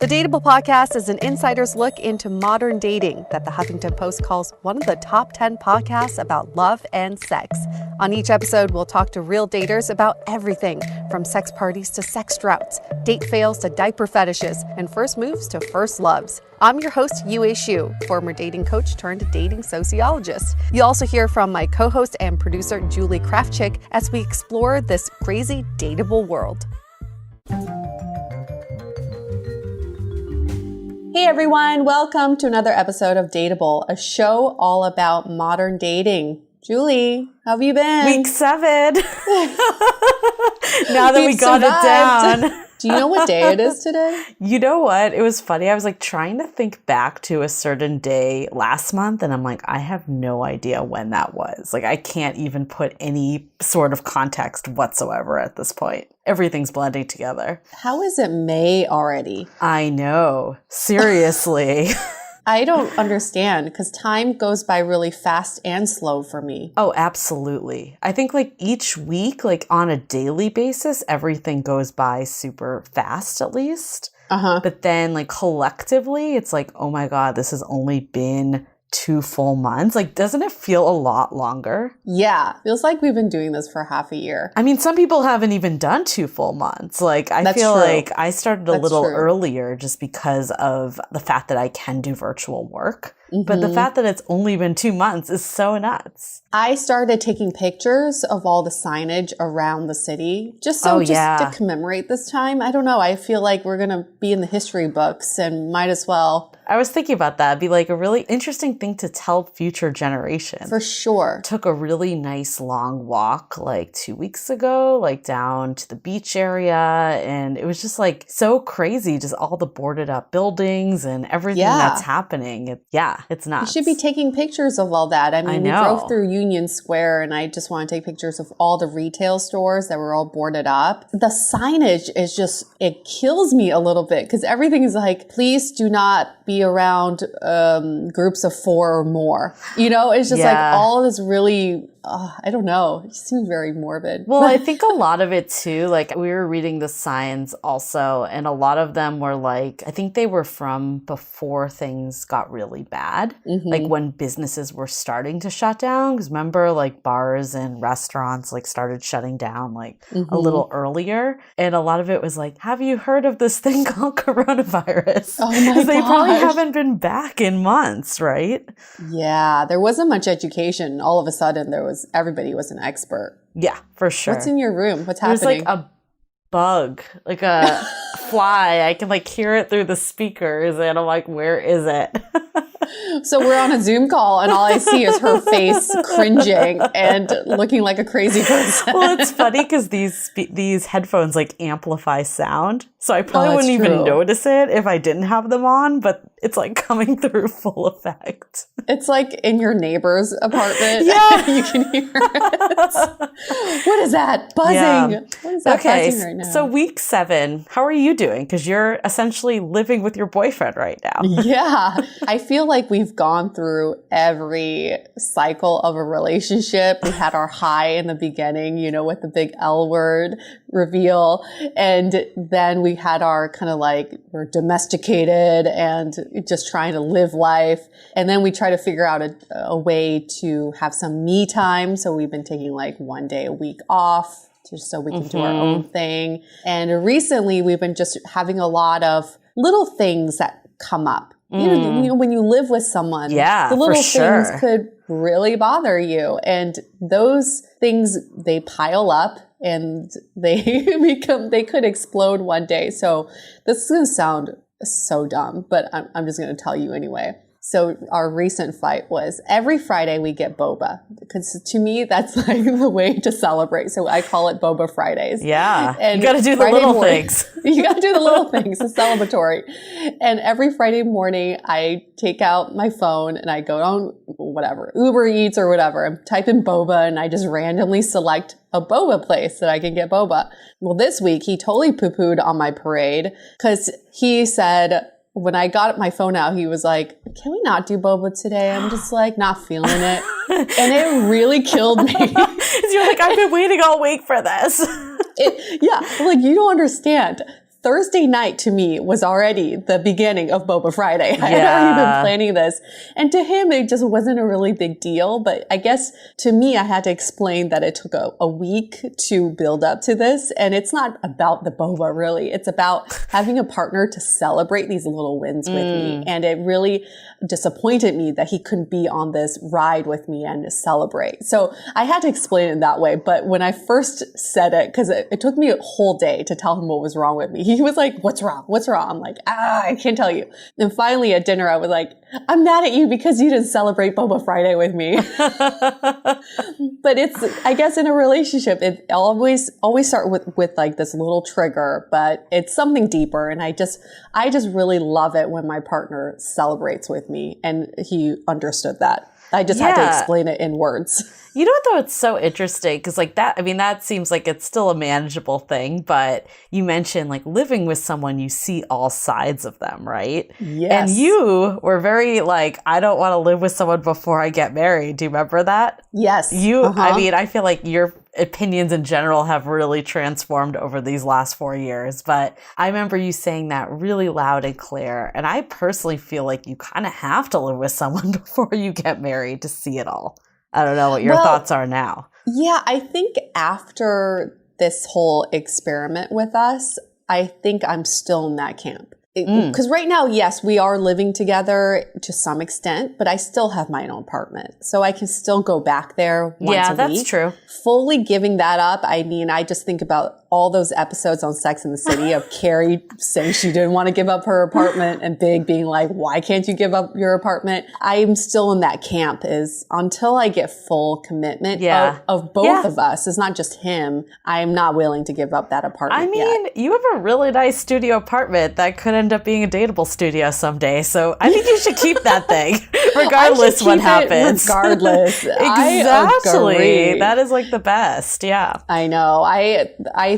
The Dateable podcast is an insider's look into modern dating that the Huffington Post calls one of the top 10 podcasts about love and sex. On each episode, we'll talk to real daters about everything from sex parties to sex droughts, date fails to diaper fetishes, and first moves to first loves. I'm your host, Yue Xu, former dating coach turned dating sociologist. You'll also hear from my co-host and producer, Julie Krafchick, as we explore this crazy dateable world. Hey everyone, welcome to another episode of Dateable, a show all about modern dating. Julie, how have you been? Week 7. Now that we got it down. Do you know what day it is today? You know what? It was funny. I was like trying to think back to a certain day last month, and I'm like, I have no idea when that was. Like, I can't even put any sort of context whatsoever at this point. Everything's blending together. How is it May already? I know. Seriously. I don't understand because time goes by really fast and slow for me. Oh, absolutely. I think like each week, like on a daily basis, everything goes by super fast at least. But then like collectively, it's like, oh my God, this has only been 2 full months. Like, doesn't it feel a lot longer? Yeah. Feels like we've been doing this for half a year. I mean, some people haven't even done 2 full months. Like, I feel like I started a little earlier just because of the fact that I can do virtual work. But the fact that it's only been 2 months is so nuts. I started taking pictures of all the signage around the city just to commemorate this time. I don't know. I feel like we're going to be in the history books and might as well. I was thinking about that. It'd be like a really interesting thing to tell future generations. For sure. Took a really nice long walk like 2 weeks ago, like down to the beach area. And it was just like so crazy. Just all the boarded up buildings and everything that's happening. It's nuts. You should be taking pictures of all that. I mean, we drove through Union Square and I just want to take pictures of all the retail stores that were all boarded up. The signage is just, it kills me a little bit because everything is like, please do not be around groups of 4 or more. You know, it's just like all of this really, I don't know. It just seems very morbid. Well, I think a lot of it too, like we were reading the signs also, and a lot of them were like, I think they were from before things got really bad, like when businesses were starting to shut down. Because remember, like bars and restaurants like started shutting down like a little earlier. And a lot of it was like, have you heard of this thing called coronavirus? Oh my gosh. They probably haven't been back in months, right? Yeah, there wasn't much education. All of a sudden, everybody was an expert. Yeah, for sure. What's in your room? What's happening? There's like a bug, like a fly. I can like hear it through the speakers and I'm like, where is it? So we're on a Zoom call and all I see is her face cringing and looking like a crazy person. Well, it's funny because these headphones like amplify sound. So I probably wouldn't even notice it if I didn't have them on, but it's like coming through full effect. It's like in your neighbor's apartment. Yeah. You can hear it. What is that? Buzzing. Yeah. What is that buzzing right now? So week 7, how are you doing? Because you're essentially living with your boyfriend right now. Yeah. I feel like we've gone through every cycle of a relationship. We had our high in the beginning, you know, with the big L word reveal. And then we had our kind of like, we're domesticated and just trying to live life. And then we try to figure out a way to have some me time. So we've been taking like 1 day a week off just so we can do our own thing. And recently we've been just having a lot of little things that come up. You know, when you live with someone, the little things could really bother you. And those things, they pile up and they could explode one day. So this is going to sound so dumb, but I'm just going to tell you anyway. So our recent fight was every Friday we get boba because to me, that's like the way to celebrate. So I call it Boba Fridays. Yeah. And you got to do the little things. You got to do the little things. It's celebratory. And every Friday morning I take out my phone and I go on whatever, Uber Eats or whatever. I type in boba and I just randomly select a boba place that I can get boba. Well, this week he totally poo-pooed on my parade because he said, when I got my phone out, he was like, can we not do boba today? I'm just like not feeling it. And it really killed me. You're like, I've been waiting all week for this. Yeah. Like, you don't understand. Thursday night to me was already the beginning of Boba Friday. I had already been planning this. And to him, it just wasn't a really big deal. But I guess to me, I had to explain that it took a week to build up to this. And it's not about the boba, really. It's about having a partner to celebrate these little wins with me. And it really disappointed me that he couldn't be on this ride with me and celebrate. So I had to explain it that way. But when I first said it, because it took me a whole day to tell him what was wrong with me, he was like, what's wrong? What's wrong? I'm like, I can't tell you. And finally at dinner, I was like, I'm mad at you because you didn't celebrate Boba Friday with me. But it's, I guess in a relationship, it always start with like this little trigger, but it's something deeper. And I just really love it when my partner celebrates with me. And he understood that. I just had to explain it in words. You know what, though? It's so interesting because like that, I mean, that seems like it's still a manageable thing, but you mentioned like living with someone, you see all sides of them, right? Yes. And you were very like, I don't want to live with someone before I get married. Do you remember that? Yes. I mean, I feel like your opinions in general have really transformed over these last 4 years, but I remember you saying that really loud and clear. And I personally feel like you kind of have to live with someone before you get married to see it all. I don't know what your thoughts are now. Yeah, I think after this whole experiment with us, I think I'm still in that camp. Because right now, yes, we are living together to some extent, but I still have my own apartment. So I can still go back there once a week. Yeah, that's true. Fully giving that up, I mean, I just think about all those episodes on Sex and the City of Carrie saying she didn't want to give up her apartment and Big being like, why can't you give up your apartment? I'm still in that camp is until I get full commitment of both of us. It's not just him. I'm not willing to give up that apartment I mean, you have a really nice studio apartment that could end up being a dateable studio someday. So I think you should keep that thing regardless what happens. Regardless. Exactly. That is like the best. Yeah. I know. I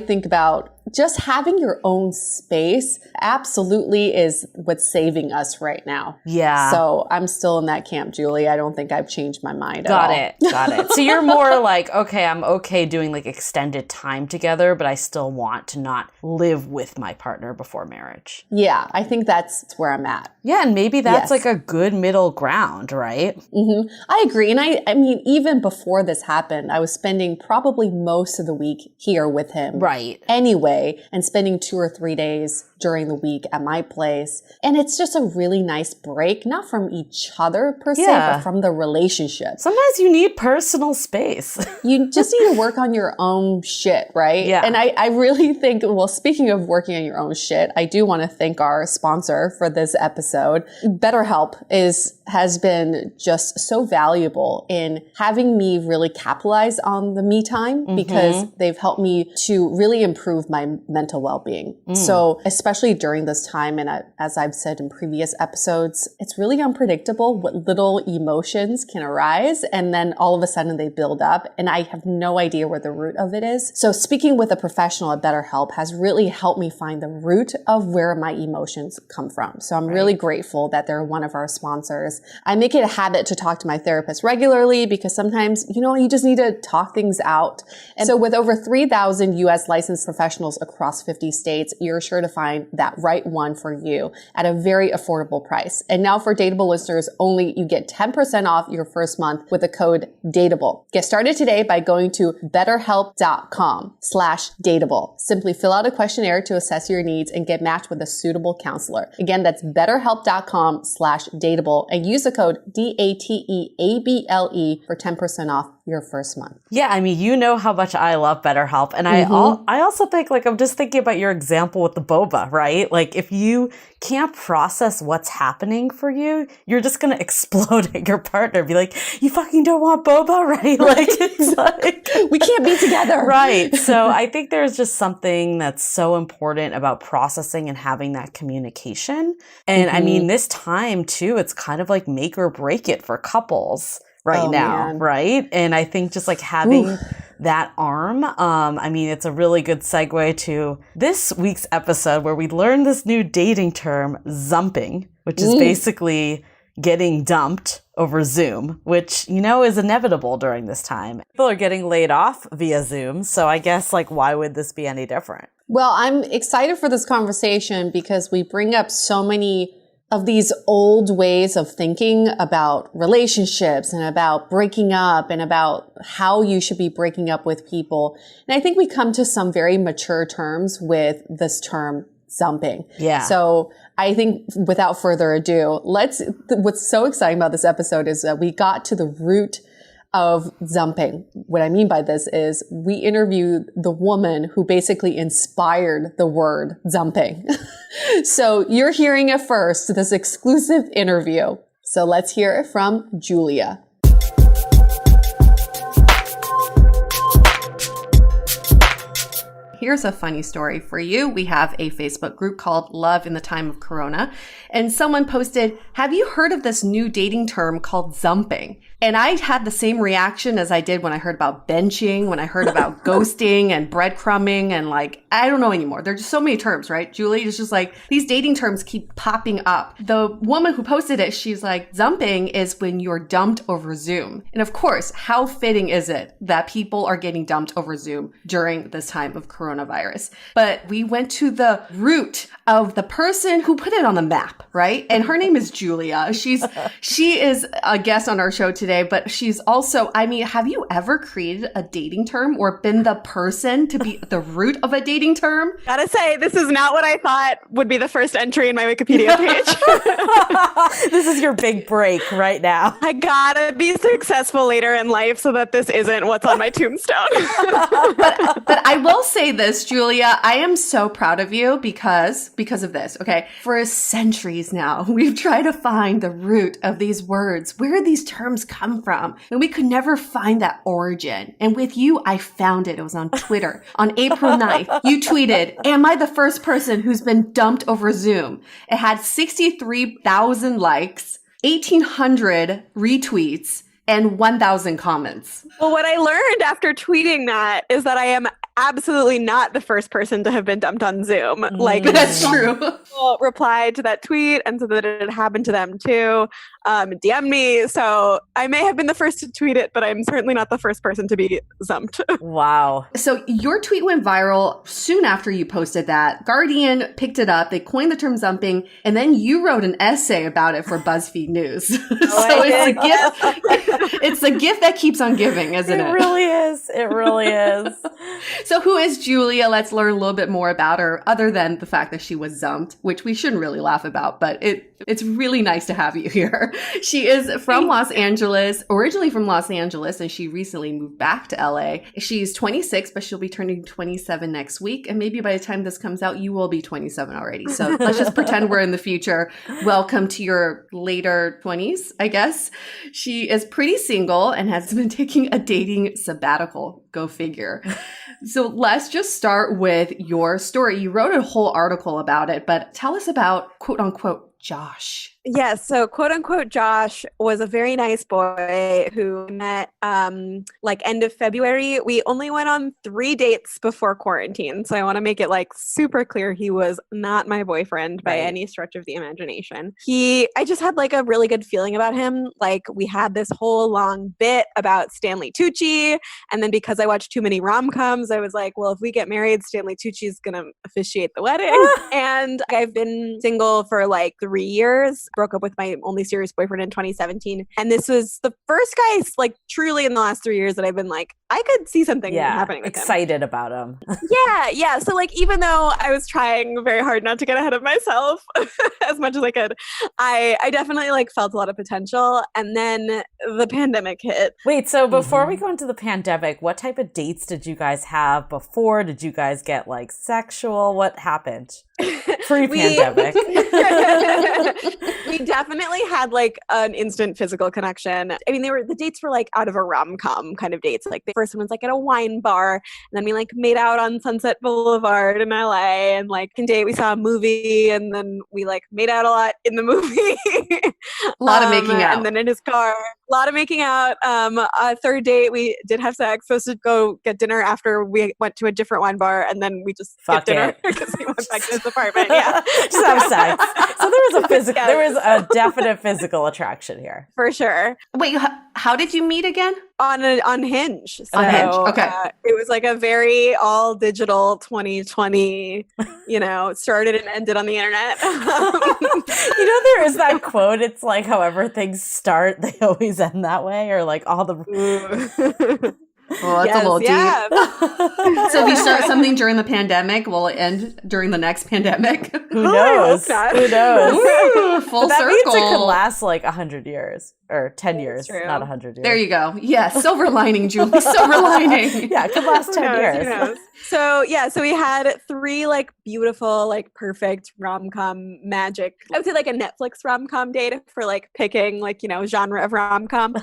think about just having your own space absolutely is what's saving us right now. Yeah. So I'm still in that camp, Julie. I don't think I've changed my mind at all. Got it. So you're more like, okay, I'm okay doing like extended time together, but I still want to not live with my partner before marriage. Yeah, I think that's where I'm at. Yeah, and maybe that's like a good middle ground, right? Mm-hmm. I agree. And I mean, even before this happened, I was spending probably most of the week here with him. Right. Anyway, and spending 2 or 3 days during the week at my place. And it's just a really nice break, not from each other per se, but from the relationship. Sometimes you need personal space. You just need to work on your own shit, right? Yeah. And I really think, well, speaking of working on your own shit, I do want to thank our sponsor for this episode. BetterHelp has been just so valuable in having me really capitalize on the me time because they've helped me to really improve my mental well-being. So especially during this time, and as I've said in previous episodes, it's really unpredictable what little emotions can arise and then all of a sudden they build up and I have no idea where the root of it is. So speaking with a professional at BetterHelp has really helped me find the root of where my emotions come from. So I'm really grateful that they're one of our sponsors. I make it a habit to talk to my therapist regularly because sometimes, you just need to talk things out. And so with over 3,000 US licensed professionals across 50 states, you're sure to find that right one for you at a very affordable price. And now for Dateable listeners only, you get 10% off your first month with the code DATEABLE. Get started today by going to betterhelp.com/dateable. Simply fill out a questionnaire to assess your needs and get matched with a suitable counselor. Again, that's betterhelp.com/dateable and use the code DATEABLE for 10% off your first month. Yeah, I mean, you know how much I love BetterHelp. And I also think, like, I'm just thinking about your example with the boba, right? Like, if you can't process what's happening for you, you're just going to explode at your partner. Be like, you fucking don't want boba, right? Like, it's like... we can't be together. Right. So I think there's just something that's so important about processing and having that communication. And I mean, this time, too, it's kind of like make or break it for couples now, right? And I think just like having that arm, I mean, it's a really good segue to this week's episode where we learned this new dating term, Zumping, which is basically getting dumped over Zoom, which, is inevitable during this time. People are getting laid off via Zoom. So I guess, like, why would this be any different? Well, I'm excited for this conversation because we bring up so many of these old ways of thinking about relationships and about breaking up and about how you should be breaking up with people. And I think we come to some very mature terms with this term zumping. Yeah. So I think without further ado, what's so exciting about this episode is that we got to the root of zumping. What I mean by this is we interviewed the woman who basically inspired the word zumping. So you're hearing it first, this exclusive interview. So let's hear it from Julia. Here's a funny story for you. We have a Facebook group called Love in the Time of Corona, and someone posted, have you heard of this new dating term called zumping? And I had the same reaction as I did when I heard about benching, when I heard about ghosting and breadcrumbing and I don't know anymore. There's just so many terms, right? Julie, it's just these dating terms keep popping up. The woman who posted it, she's like, zumping is when you're dumped over Zoom. And of course, how fitting is it that people are getting dumped over Zoom during this time of coronavirus? But we went to the root of the person who put it on the map, right? And her name is Julia. She is a guest on our show today, but she's also, have you ever created a dating term or been the person to be the root of a dating term? Gotta say, this is not what I thought would be the first entry in my Wikipedia page. This is your big break right now. I gotta be successful later in life so that this isn't what's on my tombstone. But I will say this, Julia, I am so proud of you because of this, okay? For centuries now, we've tried to find the root of these words. Where did these terms come from? And we could never find that origin. And with you, I found it. It was on Twitter. On April 9th, you tweeted, am I the first person who's been dumped over Zoom? It had 63,000 likes, 1,800 retweets, and 1,000 comments. Well, what I learned after tweeting that is that I am absolutely not the first person to have been dumped on Zoom. That's true. People replied to that tweet and said that it happened to them too. DM me. So I may have been the first to tweet it, but I'm certainly not the first person to be zumped. Wow. So your tweet went viral soon after you posted that. Guardian picked it up. They coined the term zumping, and then you wrote an essay about it for BuzzFeed News. So it's a gift. It's a gift that keeps on giving, isn't it? It really is. It really is. So who is Julia? Let's learn a little bit more about her, other than the fact that she was zumped, which we shouldn't really laugh about, but it's really nice to have you here. She is from Los Angeles, originally from Los Angeles, and she recently moved back to LA. She's 26, but she'll be turning 27 next week. And maybe by the time this comes out, you will be 27 already. So let's just pretend we're in the future. Welcome to your later 20s, I guess. She is pretty single and has been taking a dating sabbatical. Go figure. So let's just start with your story. You wrote a whole article about it, but tell us about quote unquote Josh. Yes. So quote unquote Josh was a very nice boy who met end of February. We only went on 3 dates before quarantine. So I want to make it super clear he was not my boyfriend by any stretch of the imagination. I just had a really good feeling about him. We had this whole long bit about Stanley Tucci. And then because I watched too many rom-coms, I was like, well, if we get married, Stanley Tucci is going to officiate the wedding. And I've been single for 3 years. Broke up with my only serious boyfriend in 2017. And this was the first guy, truly in the last 3 years that I've been I could see something happening with excited about him. Yeah. So even though I was trying very hard not to get ahead of myself as much as I could, I definitely felt a lot of potential. And then the pandemic hit. Wait, so before we go into the pandemic, what type of dates did you guys have before? Did you guys get sexual? What happened? Pre-pandemic. We definitely had an instant physical connection. I mean, the dates were out of a rom-com kind of dates. The first one was at a wine bar, and then we made out on Sunset Boulevard in LA, and one day we saw a movie, and then we made out a lot in the movie. A lot of making out. And then in his car, a lot of making out. A third date, we did have sex. Supposed to go get dinner after we went to a different wine bar, and then we just got dinner because we went back to his apartment. Yeah, just have sex. So there was a physical, there was a definite physical attraction here. For sure. Wait, how did you meet again? On Hinge. So, On Hinge, okay. It was like a very all digital 2020, started and ended on the internet. There is that quote, it's like however things start, they always end that way, or like all the... Well, that's a little deep. So if you start something during the pandemic, will it end during the next pandemic? Who knows? Who knows? Ooh, full that circle. means it could last like 100 years or 10 years, true. not 100 years. There you go. Yeah, silver lining, Julie. Silver lining. Yeah, it could last 10 years. Who knows? So we had 3 like beautiful, like perfect rom-com magic. I would say like a Netflix rom-com date for like picking like, genre of rom-com.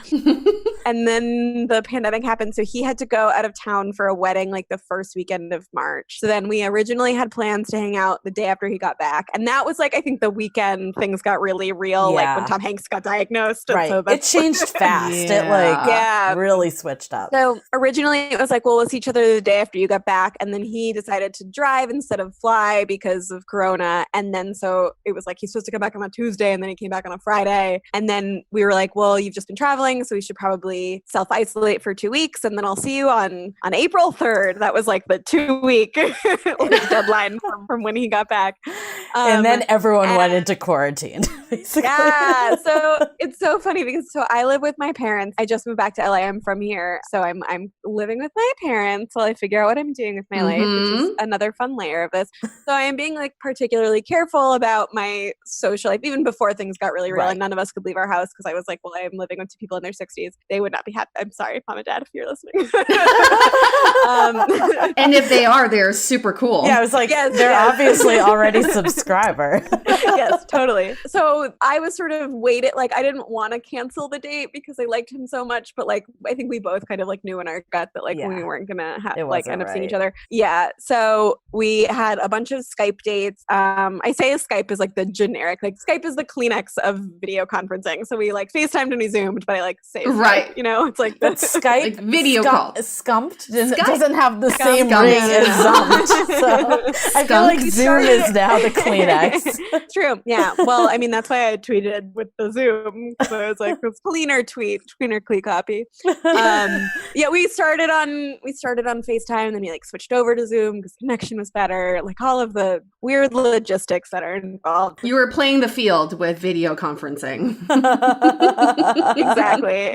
And then the pandemic happened. So he had to go out of town for a wedding like the first weekend of March. So then we originally had plans to hang out the day after he got back. And that was like, I think the weekend things got really real, like when Tom Hanks got diagnosed. Right. So it changed fast. It really switched up. So originally it was like, well, we'll see each other the day after you got back. And then he decided to drive instead of fly because of Corona. And then so it was like, he's supposed to come back on a Tuesday and then he came back on a Friday. And then we were like, well, you've just been traveling, so we should probably self-isolate for 2 weeks. And then I'll see you on April 3rd. That was like the 2-week deadline from when he got back. And then everyone went into quarantine, basically. Yeah. So it's so funny because I live with my parents. I just moved back to LA. I'm from here. So I'm living with my parents while I figure out what I'm doing with my life, which is another fun layer of this. So I am being like particularly careful about my social life, even before things got really real and none of us could leave our house because I was like, well, I'm living with 2 people in their 60s. They would not be happy. I'm sorry, Mom and Dad, if you're listening. And if they are, they're super cool. Yeah, I was like, they're obviously already subscriber. Yes, totally. So I was sort of waited, like I didn't want to cancel the date because I liked him so much, but like I think we both kind of like knew in our gut that like we weren't gonna end up seeing each other. Yeah. So we had a bunch of Skype dates. I say Skype is like the generic, like Skype is the Kleenex of video conferencing. So we like FaceTimed and we Zoomed, but I like say Skype, it's like but Skype like video call. Scumped doesn't have the same ring as Zumped. So I feel like Zoom is now the Kleenex. True. Yeah. Well, I mean, that's why I tweeted with the Zoom. So it was like this cleaner copy. We started on FaceTime and then we like switched over to Zoom because connection was better. Like all of the weird logistics that are involved. You were playing the field with video conferencing.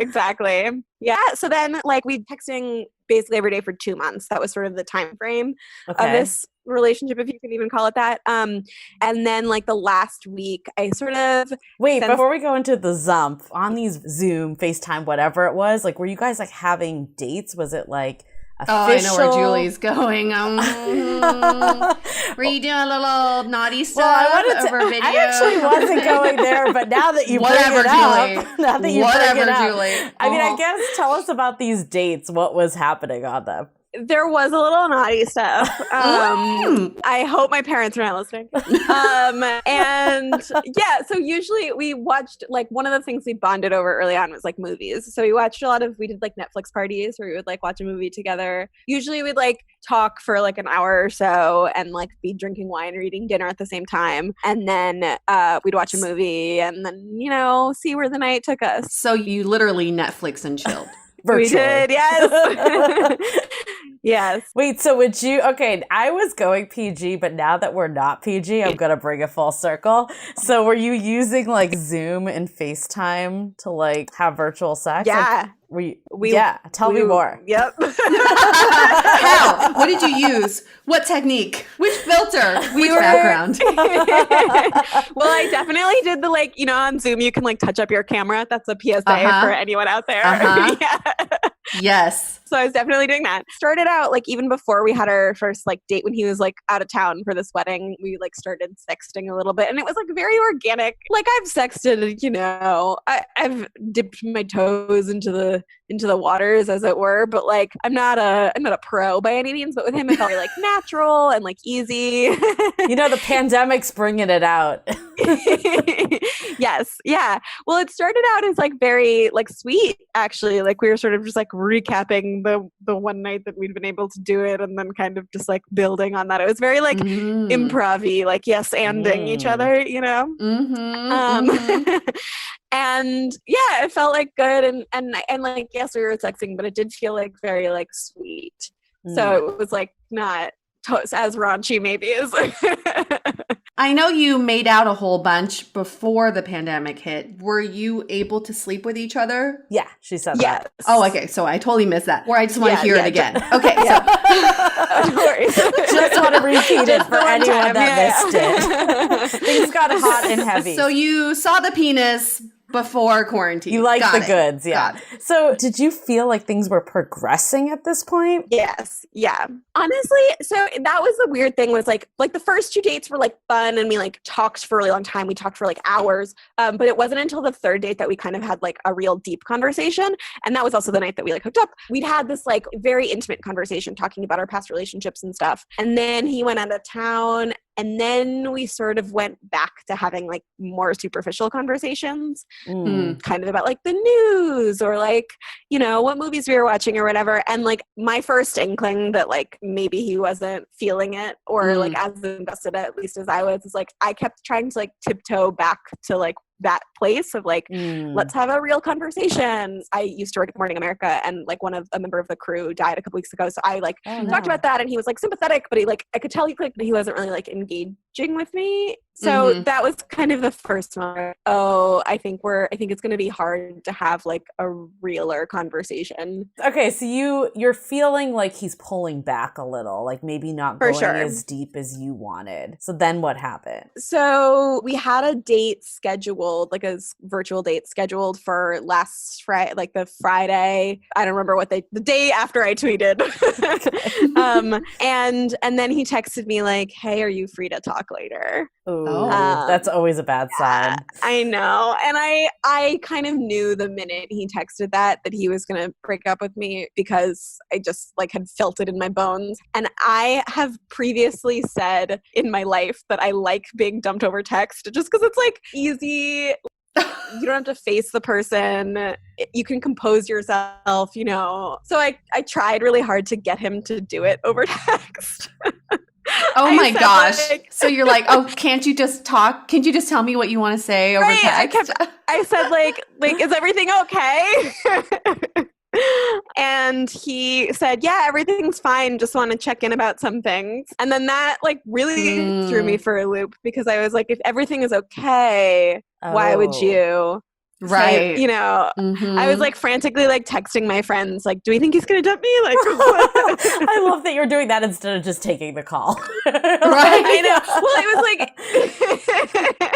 Exactly. Yeah. So then like we texting basically every day for 2 months. That was sort of the time frame of this relationship, if you can even call it that. And then like the last week I sort of before we go into the Zump, on these Zoom, FaceTime, whatever it was, like were you guys like having dates? Was it like official? Oh, I know where Julie's going. Were you doing a little naughty stuff over video? I actually wasn't going there, but now that you bring it up, Julie. I mean, I guess tell us about these dates. What was happening on them? There was a little naughty stuff. I hope my parents are not listening. So usually we watched, like one of the things we bonded over early on was like movies. So we did like Netflix parties where we would like watch a movie together. Usually we'd like talk for like an hour or so and like be drinking wine or eating dinner at the same time. And then we'd watch a movie and then, see where the night took us. So you literally Netflix and chilled. Virtually. We did, yes. Yes. Wait, so would you, I was going PG, but now that we're not PG, I'm going to bring it full circle. So were you using like Zoom and FaceTime to like have virtual sex? Yeah. Tell me more. Yep. How? What did you use? What technique? Which filter? Which background? Well, I definitely did the like, on Zoom, you can like touch up your camera. That's a PSA for anyone out there. Yeah. Yes. So I was definitely doing that. Started out like even before we had our first like date when he was like out of town for this wedding, we like started sexting a little bit and it was like very organic. Like I've sexted, I've dipped my toes into the waters as it were, but like I'm not a pro by any means, but with him it felt like natural and like easy. The pandemic's bringing it out. Yes. Yeah. Well, it started out as like very like sweet, actually. Like we were sort of just like recapping the one night that we'd been able to do it, and then kind of just like building on that. It was very like improv-y, like yes anding each other, you know? And yeah, it felt like good and like yes, we were sexing, but it did feel like very like sweet. So it was like not as raunchy maybe as I know you made out a whole bunch before the pandemic hit. Were you able to sleep with each other? Yeah, she said yes. that. Oh, okay. So I totally missed that. Or I just want to hear it again. Okay. No worries. Just want to repeat it for anyone that missed it. Things got hot and heavy. So you saw the penis before quarantine. You like the goods, yeah. So did you feel like things were progressing at this point? Yes. Yeah. Honestly, so that was the weird thing was like the first 2 dates were like fun and we like talked for a really long time. We talked for like hours. But it wasn't until the third date that we kind of had like a real deep conversation. And that was also the night that we like hooked up. We'd had this like very intimate conversation talking about our past relationships and stuff. And then he went out of town. And then we sort of went back to having like more superficial conversations, kind of about like the news or like, you know, what movies we were watching or whatever. And like my first inkling that like maybe he wasn't feeling it or like as invested at least as I was, is like I kept trying to like tiptoe back to like that place of like, let's have a real conversation. I used to work at Morning America and like a member of the crew died a couple weeks ago. So I like talked about that and he was like sympathetic, but he like, I could tell he clicked, but he wasn't really like engaging with me. So that was kind of the first one. Oh, I think it's going to be hard to have like a realer conversation. Okay. So you're feeling like he's pulling back a little, like maybe not going as deep as you wanted. So then what happened? So we had a date scheduled, like a virtual date scheduled for last Friday, like the Friday. I don't remember the day after I tweeted. And then he texted me like, "Hey, are you free to talk later?" Oh, that's always a bad sign. I know. And I kind of knew the minute he texted that he was going to break up with me because I just like had felt it in my bones. And I have previously said in my life that I like being dumped over text just because it's like easy. You don't have to face the person. You can compose yourself, you know. So I tried really hard to get him to do it over text. Oh my gosh. Like, so you're like, oh, can't you just talk? Can't you just tell me what you want to say over text? I said like, is everything okay? And he said, yeah, everything's fine. Just want to check in about some things. And then that like really threw me for a loop because I was like, if everything is okay, why would you? Right. So, you know, I was like frantically like texting my friends, like, do we think he's going to dump me? Like, I love that you're doing that instead of just taking the call. Right. I know. Well, it was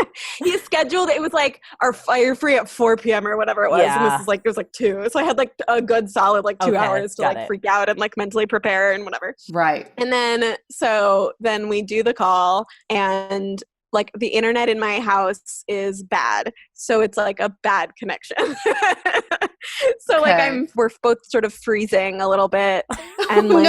like, he scheduled, it was like our fire free at 4 p.m. or whatever it was. Yeah. And this is like, it was like 2. So I had like a good solid like 2 hours to like freak out and like mentally prepare and whatever. Right. And then we do the call and like the internet in my house is bad. So it's like a bad connection. So like we're both sort of freezing a little bit. And like,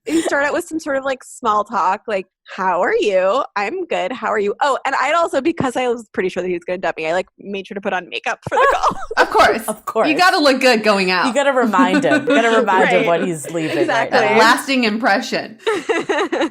you start out with some sort of like small talk, like, how are you? I'm good. How are you? Oh, and I'd also, because I was pretty sure that he was going to dump me, I like made sure to put on makeup for the call. Of course. Of course. You got to look good going out. You got to remind him. You got to remind him when he's leaving. Exactly. Right now. Lasting impression.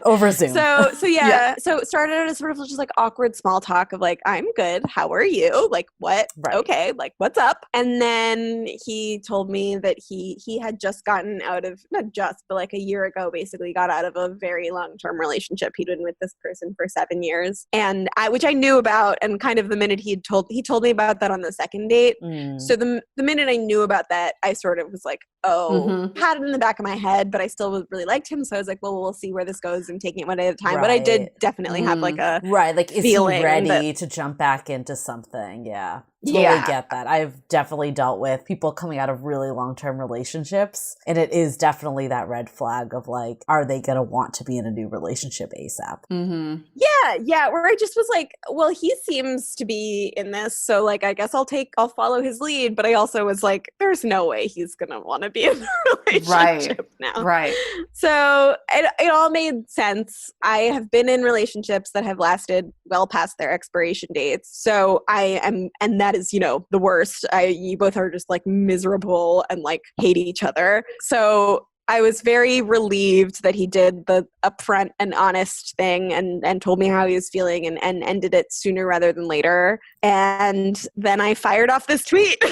Over Zoom. So yeah. So it started out as sort of just like awkward small talk of like, I'm good. How are you? Like, what? Right. Okay. Like, what's up? And then he told me that he had just gotten out of, not just, but like a year ago, basically got out of a very long-term relationship. He'd been with this person for 7 years, and which I knew about. And kind of the minute he told me about that on the second date. So the minute I knew about that, I sort of was like, had it in the back of my head, but I still really liked him. So I was like, well, we'll see where this goes and taking it one day at a time. Right. But I did definitely have like a like, is he ready to jump back into something? Yeah. Totally get that. I've definitely dealt with people coming out of really long-term relationships, and it is definitely that red flag of like, are they going to want to be in a new relationship ASAP? Mm-hmm. Yeah. Where I just was like, well, he seems to be in this, so like, I guess I'll follow his lead. But I also was like, there's no way he's going to want to be in a relationship now. Right. So it all made sense. I have been in relationships that have lasted well past their expiration dates. So and that is, the worst. You both are just like miserable and like hate each other. So I was very relieved that he did the upfront and honest thing and told me how he was feeling and ended it sooner rather than later. And then I fired off this tweet.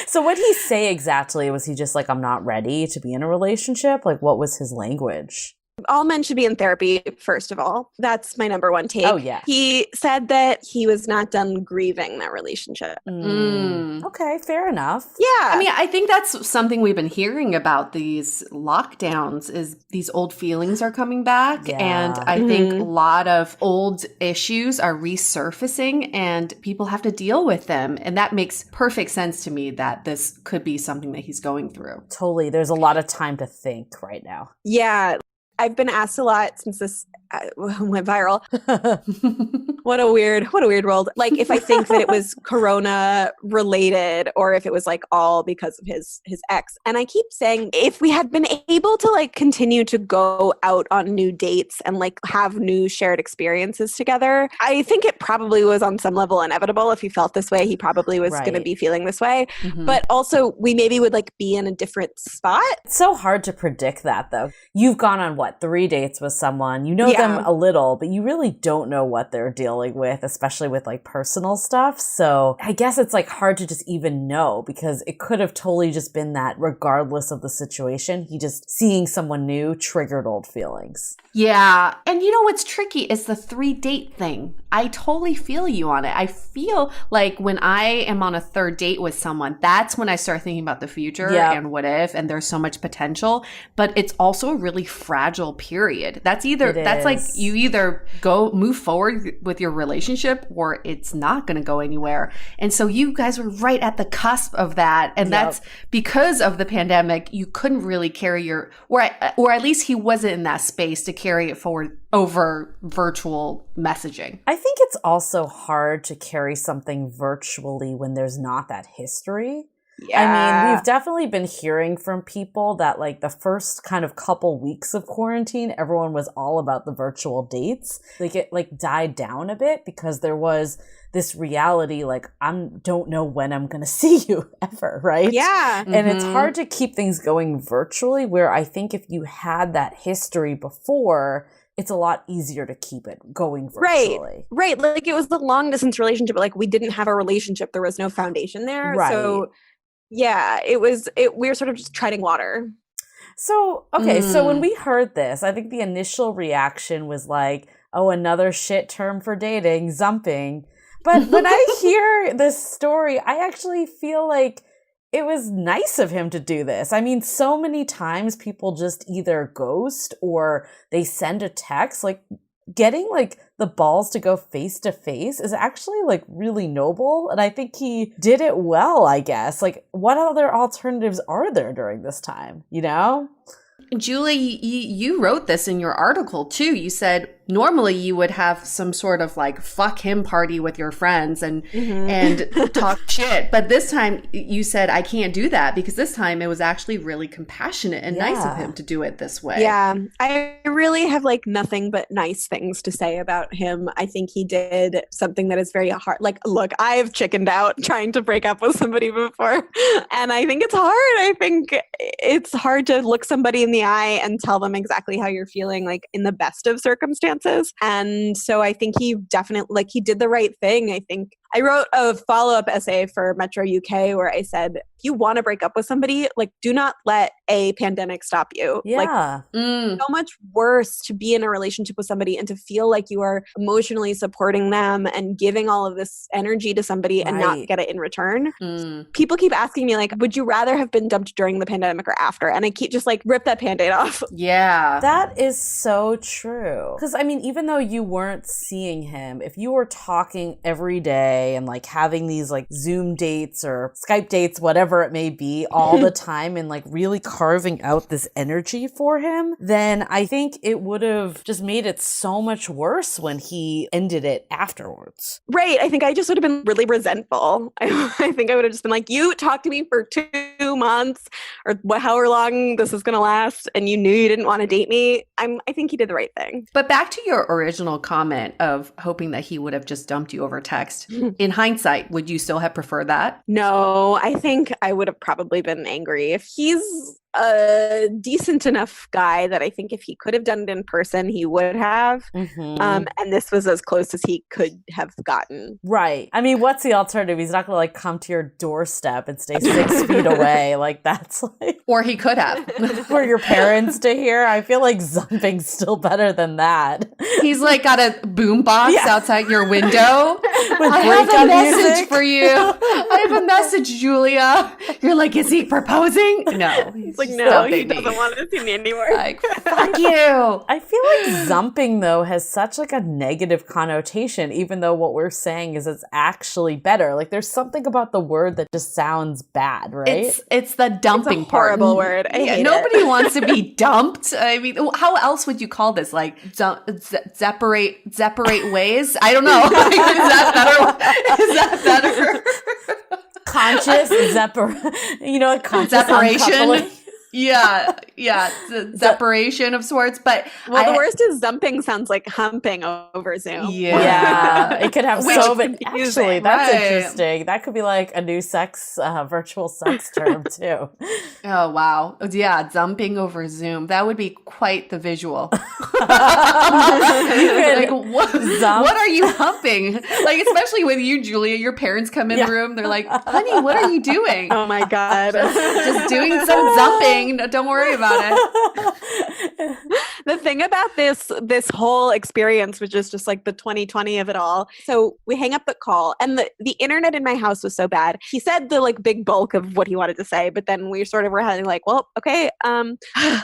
So what did he say exactly? Was he just like, I'm not ready to be in a relationship? Like, what was his language? All men should be in therapy, first of all. That's my number one take. Oh, yeah. He said that he was not done grieving that relationship. Okay, fair enough. Yeah. I mean, I think that's something we've been hearing about these lockdowns is these old feelings are coming back. Yeah. And I think a lot of old issues are resurfacing and people have to deal with them. And that makes perfect sense to me that this could be something that he's going through. Totally. There's a lot of time to think right now. Yeah. I've been asked a lot since this went viral. What a weird world. Like if I think that it was Corona related or if it was like all because of his ex. And I keep saying if we had been able to like continue to go out on new dates and like have new shared experiences together, I think it probably was on some level inevitable. If he felt this way, he probably was going to be feeling this way. Mm-hmm. But also we maybe would like be in a different spot. It's so hard to predict that though. You've gone on 3 dates with someone, you know them a little, but you really don't know what they're dealing with, especially with like personal stuff. So I guess it's like hard to just even know because it could have totally just been that regardless of the situation, he just seeing someone new triggered old feelings. Yeah. And you know what's tricky is the 3-date thing. I totally feel you on it. I feel like when I am on a 3rd date with someone, that's when I start thinking about the future and what if, and there's so much potential, but it's also a really fragile period. That's like you either move forward with your relationship or it's not going to go anywhere. And so you guys were right at the cusp of that. And that's because of the pandemic, you couldn't really carry or at least he wasn't in that space to carry it forward over virtual messaging. I think it's also hard to carry something virtually when there's not that history. Yeah. I mean, we've definitely been hearing from people that like the first kind of couple weeks of quarantine, everyone was all about the virtual dates. Like it like died down a bit because there was this reality like, don't know when I'm going to see you ever, right? Yeah. And it's hard to keep things going virtually where I think if you had that history before, it's a lot easier to keep it going virtually. Right. Like it was the long distance relationship, but like we didn't have a relationship. There was no foundation there. Right. So yeah, we were sort of just treading water. So, okay. So when we heard this, I think the initial reaction was like, oh, another shit term for dating, Zumping. But when I hear this story, I actually feel like it was nice of him to do this. I mean, so many times people just either ghost or they send a text. Like getting like the balls to go face to face is actually like really noble. And I think he did it well, I guess. Like what other alternatives are there during this time, you know? Julie, you wrote this in your article too. You said normally you would have some sort of like fuck him party with your friends and talk shit. But this time you said, I can't do that because this time it was actually really compassionate and nice of him to do it this way. Yeah, I really have like nothing but nice things to say about him. I think he did something that is very hard. Like, look, I've chickened out trying to break up with somebody before. And I think it's hard. I think it's hard to look somebody in the eye and tell them exactly how you're feeling, like in the best of circumstances. And so I think he definitely, like, he did the right thing. I think I wrote a follow-up essay for Metro UK where I said, if you want to break up with somebody, like, do not let a pandemic stop you. Yeah. Like, so much worse to be in a relationship with somebody and to feel like you are emotionally supporting them and giving all of this energy to somebody and not get it in return. People keep asking me, like, would you rather have been dumped during the pandemic or after? And I keep just like, rip that Band-Aid off. Yeah. That is so true. Because, I mean, even though you weren't seeing him, if you were talking every day and like having these like Zoom dates or Skype dates, whatever it may be, all the time and like really carving out this energy for him, then I think it would have just made it so much worse when he ended it afterwards. Right. I think I just would have been really resentful. I think I would have just been like, you talked to me for 2 months or however long this is going to last, and you knew you didn't want to date me. I think he did the right thing. But back to your original comment of hoping that he would have just dumped you over text. In hindsight, would you still have preferred that? No, I think I would have probably been angry. If he's a decent enough guy that I think if he could have done it in person, he would have. And this was as close as he could have gotten. Right. I mean, what's the alternative? He's not going to like come to your doorstep and stay 6 feet away. Like that's like... Or he could have. For your parents to hear. I feel like Zumping's still better than that. He's like got a boom box outside your window. With I have a message music for you. I have a message, Julia. You're like, is he proposing? No. He's like, no, he doesn't want to see me anymore. Like, fuck you. I feel like Zumping, though, has such like a negative connotation, even though what we're saying is it's actually better. Like there's something about the word that just sounds bad, right? It's the dumping it's a horrible part. word. I hate nobody it. wants to be dumped. I mean, how else would you call this? Like separate ways? I don't know. Is that better? Conscious separation. uncoupling. Yeah, separation of sorts. But the worst is Zumping sounds like humping over Zoom. Yeah, it could have so many. confusing, Actually, that's right. interesting. That could be like a new virtual sex term too. Oh wow, yeah, Zumping over Zoom. That would be quite the visual. Like, what are you humping? Like, especially with you, Julia. Your parents come in the room. They're like, "Honey, what are you doing?" Oh my god, just doing some Zumping. Don't worry about it. The thing about this whole experience, which is just like the 2020 of it all. So we hang up the call, and the internet in my house was so bad. He said the like big bulk of what he wanted to say, but then we sort of were having like, well, okay,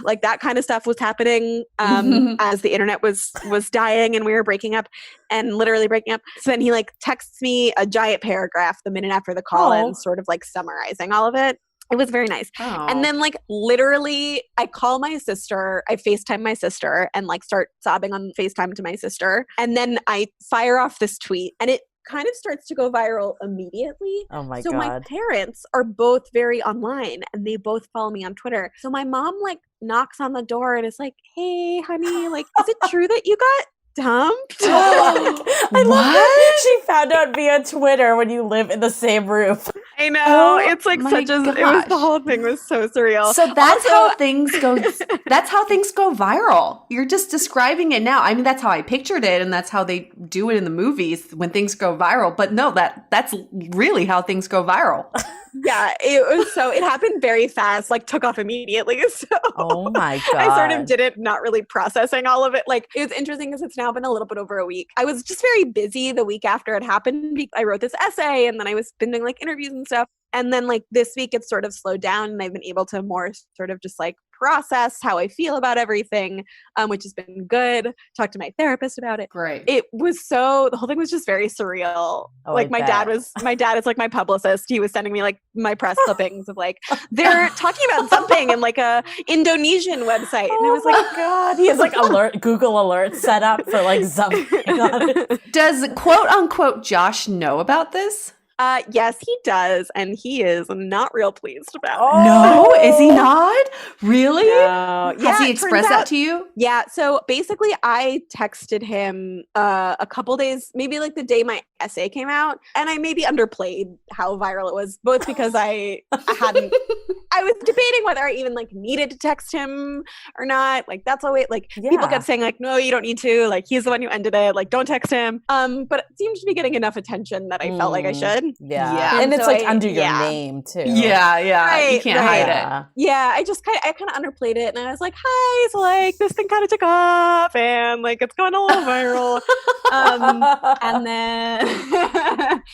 like that kind of stuff was happening as the internet was dying and we were breaking up and literally breaking up. So then he like texts me a giant paragraph the minute after the call and sort of like summarizing all of it. It was very nice. Oh. And then like literally I call my sister, I FaceTime my sister and like start sobbing on FaceTime to my sister. And then I fire off this tweet and it kind of starts to go viral immediately. Oh my God. So my God. parents are both very online and they both follow me on Twitter. So my mom like knocks on the door and is like, hey honey, like, is it true that you got dumped? I love that she found out via Twitter when you live in the same roof. I know. Oh, it's like my such a, it was, the whole thing was so surreal. So that's how things go. That's how things go viral. You're just describing it now. I mean, that's how I pictured it. And that's how they do it in the movies when things go viral. But no, that's really how things go viral. Yeah, it happened very fast, like took off immediately. So oh my God. I sort of did it, not really processing all of it. Like it was interesting because it's now been a little bit over a week. I was just very busy the week after it happened. I wrote this essay and then I was been doing like interviews and stuff. And then like this week it's sort of slowed down and I've been able to more sort of just like process how I feel about everything, which has been good. Talk to my therapist about it. Great. It was the whole thing was just very surreal. Oh, like my dad is like my publicist. He was sending me like my press clippings of like, they're talking about something in like a Indonesian website. And it was like, oh my God. He has like Google alerts set up for like something on it. Does quote unquote Josh know about this? Yes, he does, and he is not real pleased about it. No, is he not? Really? No. Has he expressed that to you? Yeah. So basically, I texted him a couple days, maybe like the day my essay came out, and I maybe underplayed how viral it was, both because I was debating whether I even like needed to text him or not. Like that's always like people kept saying like, no, you don't need to. Like he's the one who ended it. Like don't text him. But it seemed to be getting enough attention that I felt like I should. Yeah. And it's so like under your name too. Yeah. Right, you can't hide it. Yeah, I kind of underplayed it, and I was like, "Hi, so like this thing kind of took off, and like it's going a little viral." And then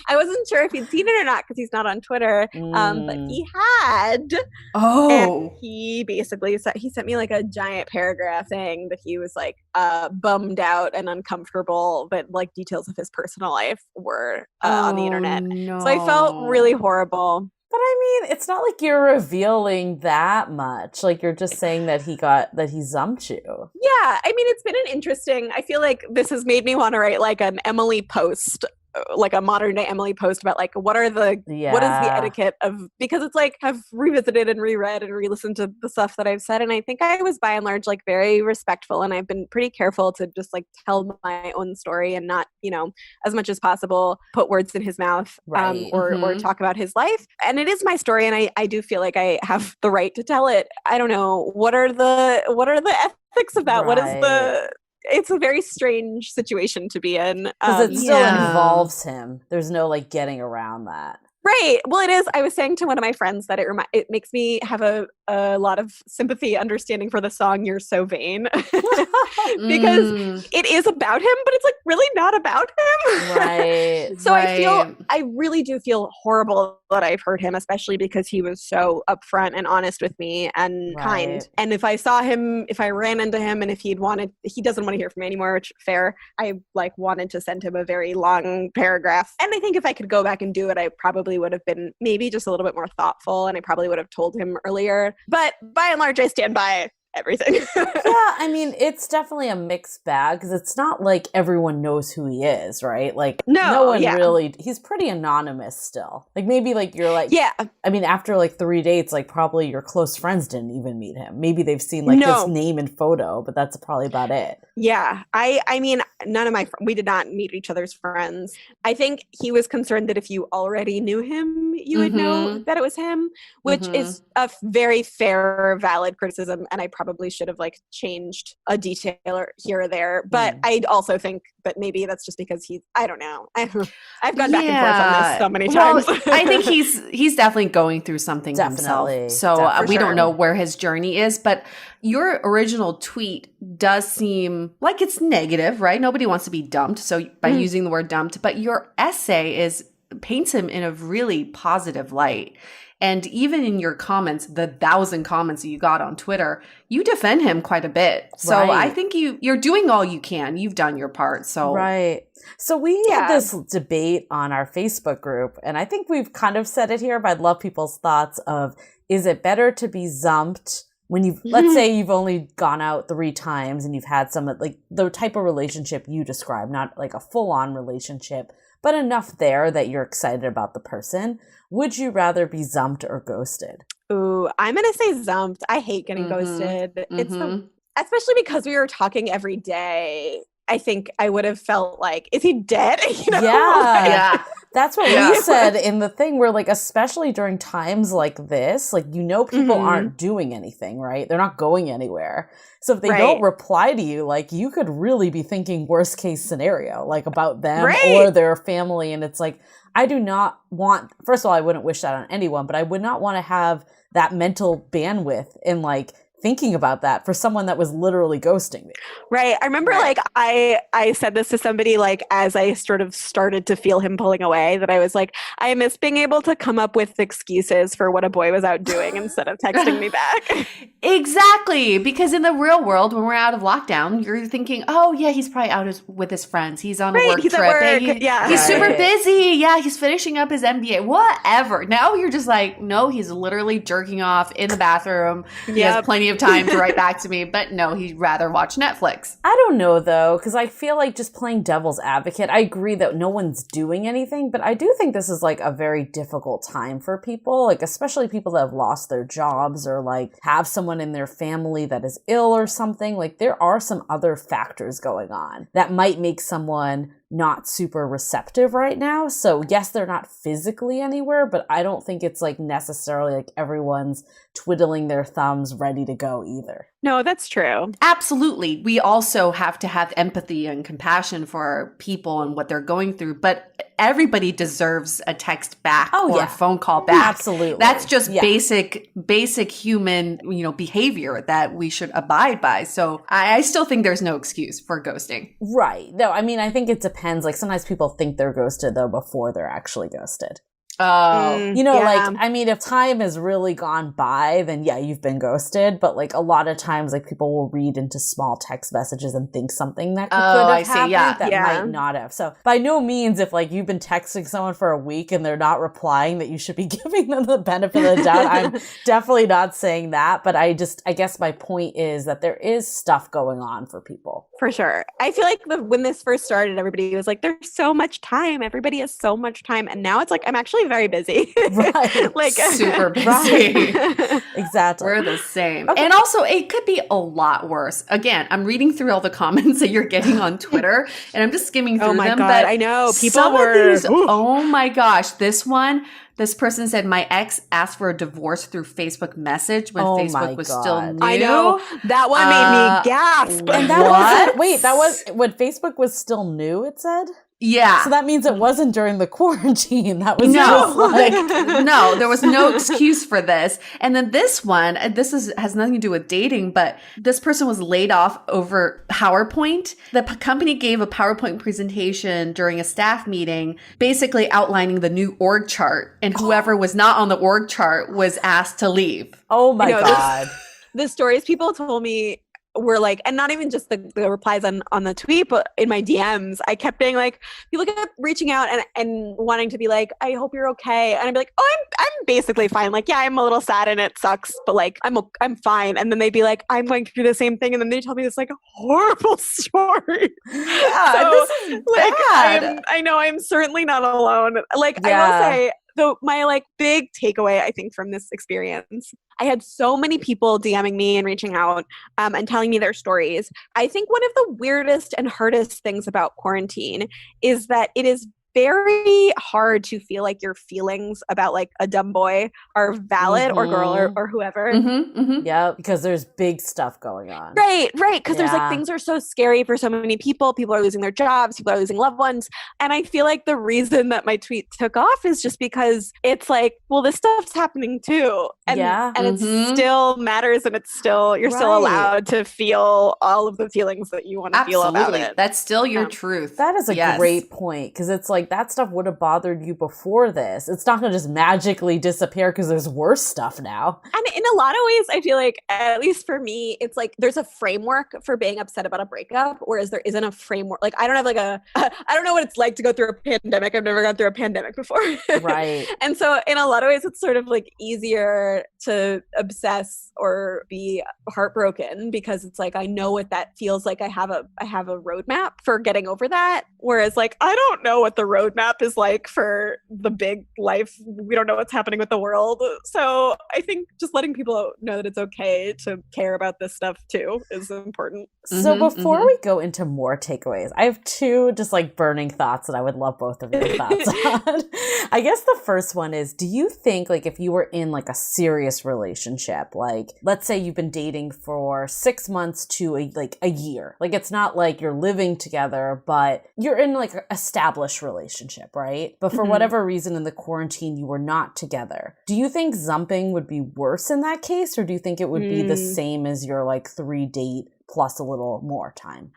I wasn't sure if he'd seen it or not because he's not on Twitter. But he had. Oh. And he basically he sent me like a giant paragraph saying that he was like bummed out and uncomfortable, but like details of his personal life were on the internet. No. So I felt really horrible. But I mean, it's not like you're revealing that much. Like you're just saying that he zumped you. Yeah, I mean, it's been an interesting. I feel like this has made me want to write like an Emily post, like a modern day Emily post about like what is the etiquette of, because it's like I've revisited and reread and re-listened to the stuff that I've said, and I think I was by and large like very respectful, and I've been pretty careful to just like tell my own story and not, as much as possible put words in his mouth, or talk about his life. And it is my story, and I do feel like I have the right to tell it. I don't know, what are the ethics of that? What is the it's a very strange situation to be in. Because it still involves him. There's no like getting around that. Right. Well, it is. I was saying to one of my friends that it makes me have a lot of sympathy, understanding for the song "You're So Vain," because it is about him, but it's like really not about him. Right. So I really do feel horrible that I've hurt him, especially because he was so upfront and honest with me and kind. And if I ran into him, and if he doesn't want to hear from me anymore, which fair, I like wanted to send him a very long paragraph. And I think if I could go back and do it, I probably would have been maybe just a little bit more thoughtful, and I probably would have told him earlier. But by and large, I stand by everything. Yeah, I mean, it's definitely a mixed bag because it's not like everyone knows who he is, right? Like, no one really, he's pretty anonymous still. Like, maybe like you're like, I mean, after like 3 dates, like probably your close friends didn't even meet him. Maybe they've seen like his name and photo, but that's probably about it. Yeah. I mean, we did not meet each other's friends. I think he was concerned that if you already knew him, you would know that it was him, which is a very fair, valid criticism. And I probably should have like changed a detail here or there. But I also think that maybe that's just because I don't know. I've gone back and forth on this so many times. Well, I think he's definitely going through something himself. So we don't know where his journey is, but your original tweet does seem like it's negative, right? Nobody wants to be dumped. So by using the word dumped, but your essay paints him in a really positive light. And even in your comments, the 1,000 comments that you got on Twitter, you defend him quite a bit. So I think you're doing all you can. You've done your part. So So we had this debate on our Facebook group, and I think we've kind of said it here, but I'd love people's thoughts of, is it better to be zumped when let's say you've only gone out 3 times and you've had some, like the type of relationship you describe, not like a full-on relationship, but enough there that you're excited about the person. Would you rather be zumped or ghosted? Ooh, I'm going to say zumped. I hate getting ghosted. It's especially because we were talking every day. I think I would have felt like, is he dead? That's what we said in the thing. Where like, especially during times like this, like, people aren't doing anything, right? They're not going anywhere. So if they don't reply to you, like, you could really be thinking worst case scenario, like about them or their family. And it's like, I do not want, first of all, I wouldn't wish that on anyone, but I would not want to have that mental bandwidth in like thinking about that for someone that was literally ghosting me. Right. I remember like I said this to somebody like as I sort of started to feel him pulling away, that I was like, I miss being able to come up with excuses for what a boy was out doing instead of texting me back. Exactly. Because in the real world, when we're out of lockdown, you're thinking, oh yeah, he's probably out with his friends. He's on a work trip. At work. He's super busy. Yeah, he's finishing up his MBA. Whatever. Now you're just like, no, he's literally jerking off in the bathroom. He has plenty of of time to write back to me, but no, he'd rather watch Netflix. I don't know though, because I feel like just playing devil's advocate, I agree that no one's doing anything, but I do think this is like a very difficult time for people, like especially people that have lost their jobs or like have someone in their family that is ill or something. Like there are some other factors going on that might make someone not super receptive right now. So yes, they're not physically anywhere, but I don't think it's like necessarily like everyone's twiddling their thumbs ready to go either. No, that's true. Absolutely. We also have to have empathy and compassion for people and what they're going through, but everybody deserves a text back or a phone call back. Absolutely. That's just basic human, behavior that we should abide by. So I still think there's no excuse for ghosting. Right. No, I mean, I think it depends. Like sometimes people think they're ghosted though before they're actually ghosted. Oh, like, I mean, if time has really gone by, then yeah, you've been ghosted. But like a lot of times, like people will read into small text messages and think something that could have happened that might not have. So by no means, if like you've been texting someone for a week and they're not replying, that you should be giving them the benefit of the doubt. I'm definitely not saying that. But I guess my point is that there is stuff going on for people. For sure. I feel like when this first started, everybody was like, there's so much time. Everybody has so much time. And now it's like, I'm actually very busy. Right. Like super busy. Right. Exactly. We're the same. Okay. And also it could be a lot worse. Again, I'm reading through all the comments that you're getting on Twitter and I'm just skimming through them. Oh my God, but I know. People oh my gosh, this person said, my ex asked for a divorce through Facebook message when Facebook was still new. I know. That one made me gasp. And that was when Facebook was still new, it said? Yeah. So that means it wasn't during the quarantine. That was no, there was no excuse for this. And then this one, has nothing to do with dating, but this person was laid off over PowerPoint. The company gave a PowerPoint presentation during a staff meeting, basically outlining the new org chart. And whoever was not on the org chart was asked to leave. Oh my God. The stories people told me were like, and not even just the replies on the tweet, but in my DMs, I kept being like, people kept reaching out and wanting to be like, I hope you're okay. And I'd be like, oh, I'm basically fine. Like, yeah, I'm a little sad and it sucks, but like, I'm fine. And then they'd be like, I'm going through the same thing. And then they tell me this like horrible story. Yeah, so, this is like, bad. I know I'm certainly not alone. Like, I will say, so my like big takeaway, I think, from this experience, I had so many people DMing me and reaching out and telling me their stories. I think one of the weirdest and hardest things about quarantine is that it is very hard to feel like your feelings about like a dumb boy are valid or girl or whoever. Yeah, because there's big stuff going on. Right. Because there's like things are so scary for so many people. People are losing their jobs. People are losing loved ones. And I feel like the reason that my tweet took off is just because it's like, well, this stuff's happening too. And it still matters and it's still, you're still allowed to feel all of the feelings that you want to feel about it. That's still your truth. That is a great point because it's like, that stuff would have bothered you before this. It's not going to just magically disappear because there's worse stuff now. And in a lot of ways, I feel like, at least for me, it's like there's a framework for being upset about a breakup, whereas there isn't a framework. Like, I don't have like I don't know what it's like to go through a pandemic. I've never gone through a pandemic before. Right. And so in a lot of ways, it's sort of like easier to obsess or be heartbroken because it's like, I know what that feels like. I have a roadmap for getting over that. Whereas like, I don't know what the roadmap is like for the big life. We don't know what's happening with the world. So I think just letting people know that it's okay to care about this stuff too is important. So before we go into more takeaways, I have two just like burning thoughts that I would love both of your thoughts on. I guess the first one is, do you think like if you were in like a serious relationship, like let's say you've been dating for 6 months to a year, like it's not like you're living together, but you're in like an established relationship, right? But for whatever reason in the quarantine, you were not together. Do you think Zumping would be worse in that case? Or do you think it would be the same as your like 3-date plus a little more time?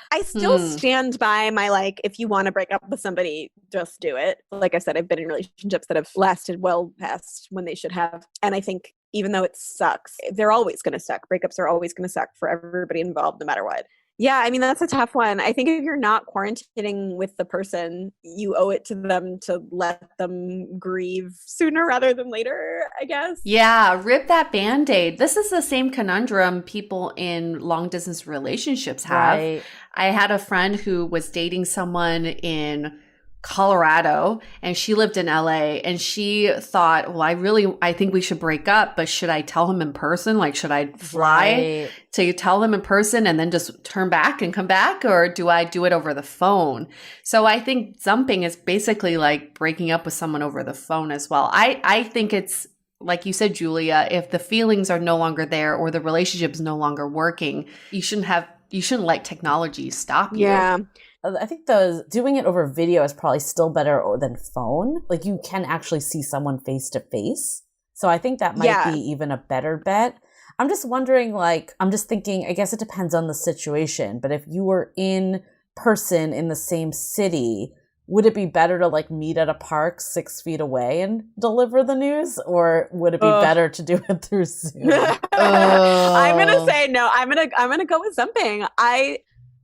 I still stand by my, like, if you want to break up with somebody, just do it. Like I said, I've been in relationships that have lasted well past when they should have. And I think even though it sucks, they're always going to suck. Breakups are always going to suck for everybody involved, no matter what. Yeah, I mean, that's a tough one. I think if you're not quarantining with the person, you owe it to them to let them grieve sooner rather than later, I guess. Yeah, rip that Band-Aid. This is the same conundrum people in long distance relationships have. Right. I had a friend who was dating someone in Colorado and she lived in LA and she thought, well, I think we should break up, but should I tell him in person? Like, should I fly to tell him in person and then just turn back and come back? Or do I do it over the phone? So I think Zumping is basically like breaking up with someone over the phone as well. I think it's, like you said, Julia, if the feelings are no longer there or the relationship is no longer working, you shouldn't let technology stop you. Yeah. I think doing it over video is probably still better than phone. Like you can actually see someone face to face. So I think that might be even a better bet. I'm just wondering, I'm just thinking, I guess it depends on the situation. But if you were in person in the same city, would it be better to meet at a park 6 feet away and deliver the news? Or would it be better to do it through Zoom? I'm going to say no. I'm going to go with Zumping.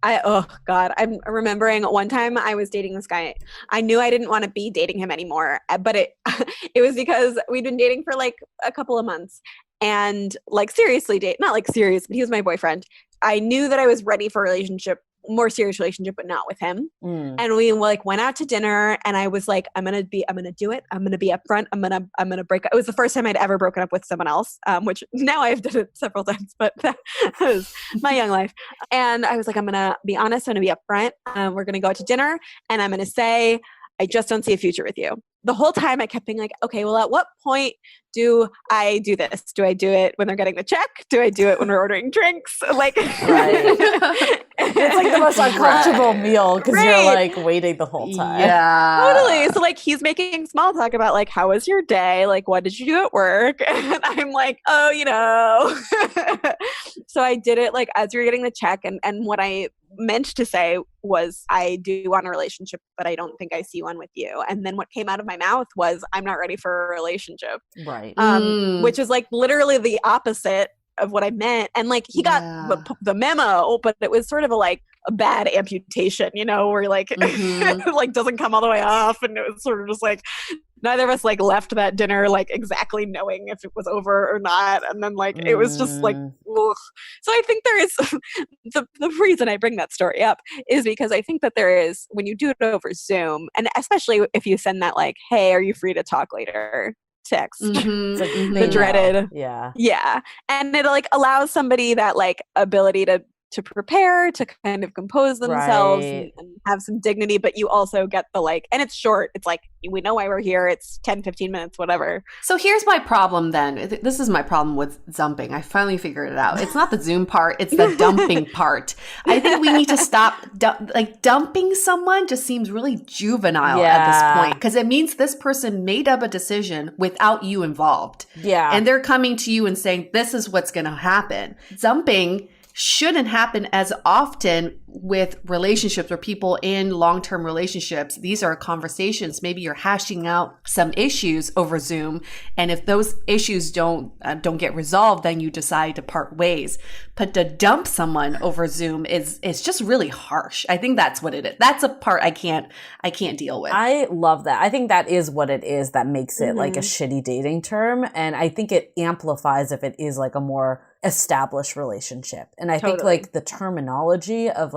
Oh God, I'm remembering one time I was dating this guy. I knew I didn't want to be dating him anymore, but it was because we'd been dating for a couple of months and seriously not serious, but he was my boyfriend. I knew that I was ready for a more serious relationship, but not with him. And we went out to dinner and I was like, I'm going to do it. I'm going to be upfront. I'm going to break up. It was the first time I'd ever broken up with someone else, which now I've done it several times, but that was my young life. And I was like, I'm going to be honest. I'm going to be upfront. We're going to go out to dinner and I'm going to say, I just don't see a future with you. The whole time I kept being like, okay, well, at what point do I do this? Do I do it when they're getting the check? Do I do it when we're ordering drinks? Right. It's the most uncomfortable meal because you're waiting the whole time. Yeah. Totally. So he's making small talk about how was your day? What did you do at work? And I'm like, oh, So I did it as we were getting the check. And what I meant to say was, I do want a relationship, but I don't think I see one with you. And then what came out of my mouth was, I'm not ready for a relationship. Right. Which is literally the opposite of what I meant. And he got the memo, but it was sort of a bad amputation, where doesn't come all the way off. And it was sort of just neither of us left that dinner exactly knowing if it was over or not. And then it was just ugh. So I think there is the reason I bring that story up is because I think that there is, when you do it over Zoom, and especially if you send that hey, are you free to talk later text, the dreaded yeah, and it allows somebody that ability to prepare, to kind of compose themselves and have some dignity, but you also get the and it's short. It's we know why we're here. It's 10, 15 minutes, whatever. So here's my problem then. This is my problem with Zumping. I finally figured it out. It's not the Zoom part. It's the dumping part. I think we need to stop. Dumping someone just seems really juvenile at this point because it means this person made up a decision without you involved. Yeah. And they're coming to you and saying, this is what's going to happen. Zumping shouldn't happen as often with relationships or people in long-term relationships. These are conversations. Maybe you're hashing out some issues over Zoom. And if those issues don't get resolved, then you decide to part ways. But to dump someone over Zoom is just really harsh. I think that's what it is. That's a part I can't deal with. I love that. I think that is what it is that makes it a shitty dating term. And I think it amplifies if it is a more established relationship. And I think the terminology of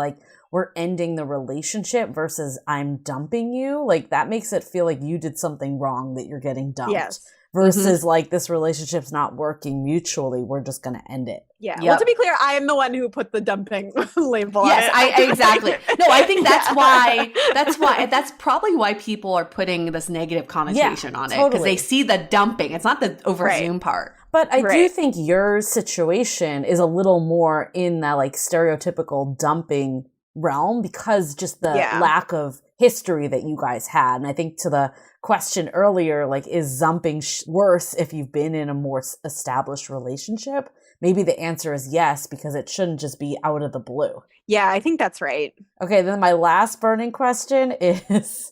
we're ending the relationship versus I'm dumping you, that makes it feel like you did something wrong that you're getting dumped. Yes. Versus this relationship's not working mutually, we're just going to end it. Yeah. Yep. Well, to be clear, I am the one who put the dumping label yes, on it. Exactly. No, I think that's probably why people are putting this negative connotation on it. Because they see the dumping. It's not the over Zoom part. But I do think your situation is a little more in that stereotypical dumping realm because just the lack of history that you guys had. And I think to the question earlier, is Zumping worse if you've been in a more established relationship? Maybe the answer is yes, because it shouldn't just be out of the blue. Yeah, I think that's right. Okay, then my last burning question is,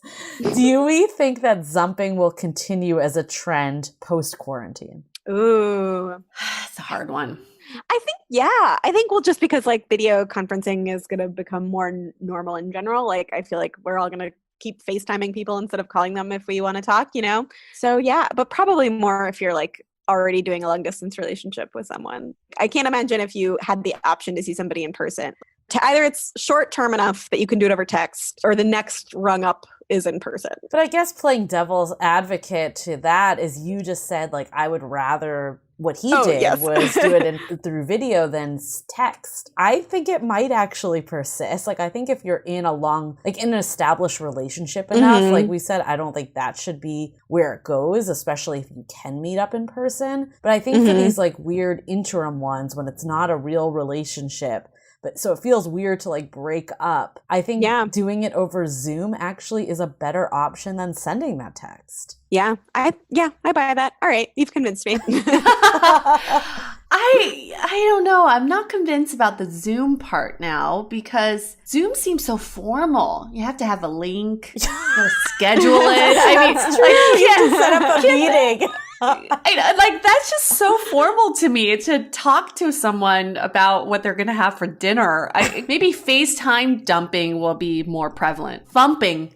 do we think that Zumping will continue as a trend post-quarantine? Ooh. It's a hard one. I think Yeah, I think just because like video conferencing is going to become more normal in general, like I feel like we're all going to keep FaceTiming people instead of calling them if we want to talk, So yeah, but probably more if you're like already doing a long distance relationship with someone. I can't imagine if you had the option to see somebody in person. Either it's short term enough that you can do it over text, or the next rung up is in person. But I guess playing devil's advocate to that is you just said, like, I would rather what he did yes. was do it through video than text. I think it might actually persist. Like, I think if you're in an established relationship enough, like we said, I don't think that should be where it goes, especially if you can meet up in person. But I think for these like weird interim ones, when it's not a real relationship, but so it feels weird to like break up. I think doing it over Zoom actually is a better option than sending that text. Yeah, I buy that. All right, you've convinced me. I don't know. I'm not convinced about the Zoom part now because Zoom seems so formal. You have to have a link, you gotta schedule it. I mean, it's true. You have to set up a meeting. That's just so formal to me to talk to someone about what they're going to have for dinner. Maybe FaceTime dumping will be more prevalent. Thumping.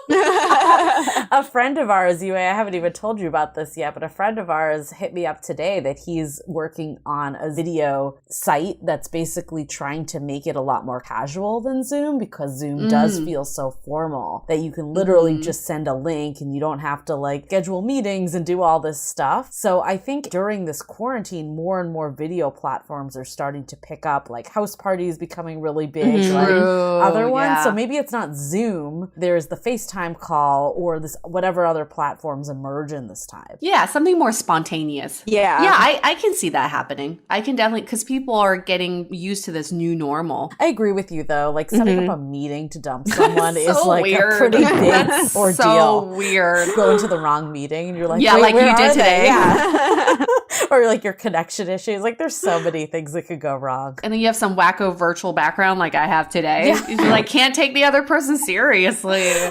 A friend of ours, I haven't even told you about this yet, but a friend of ours hit me up today that he's working on a video site that's basically trying to make it a lot more casual than Zoom, because Zoom does feel so formal that you can literally just send a link and you don't have to like schedule meetings and do all this stuff. So I think during this quarantine, more and more video platforms are starting to pick up, like house parties becoming really big, like other ones. Yeah. So maybe it's not Zoom. There's the FaceTime call or this whatever other platforms emerge in this time. Yeah, something more spontaneous. Yeah. Yeah, I can see that happening. I can definitely, because people are getting used to this new normal. I agree with you though. Like setting up a meeting to dump someone so is like weird. a pretty big ordeal. So weird. Go into the wrong meeting and you're like, yeah, like you did today. Yeah. Or like your connection issues. Like there's so many things that could go wrong. And then you have some wacko virtual background like I have today. Yeah. You're like, can't take the other person seriously.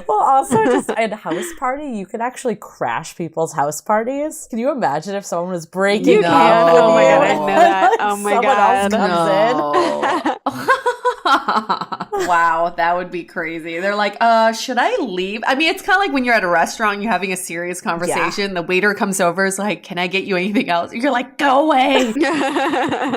Well, also just at a house party, you can actually crash people's house parties. Can you imagine if someone was breaking up? Oh my God, I know that. Like oh my God. God. Someone else comes in. Wow, that would be crazy. They're like, should I leave? I mean, it's kind of like when you're at a restaurant and you're having a serious conversation. The waiter comes over, is like, can I get you anything else? You're like, go away.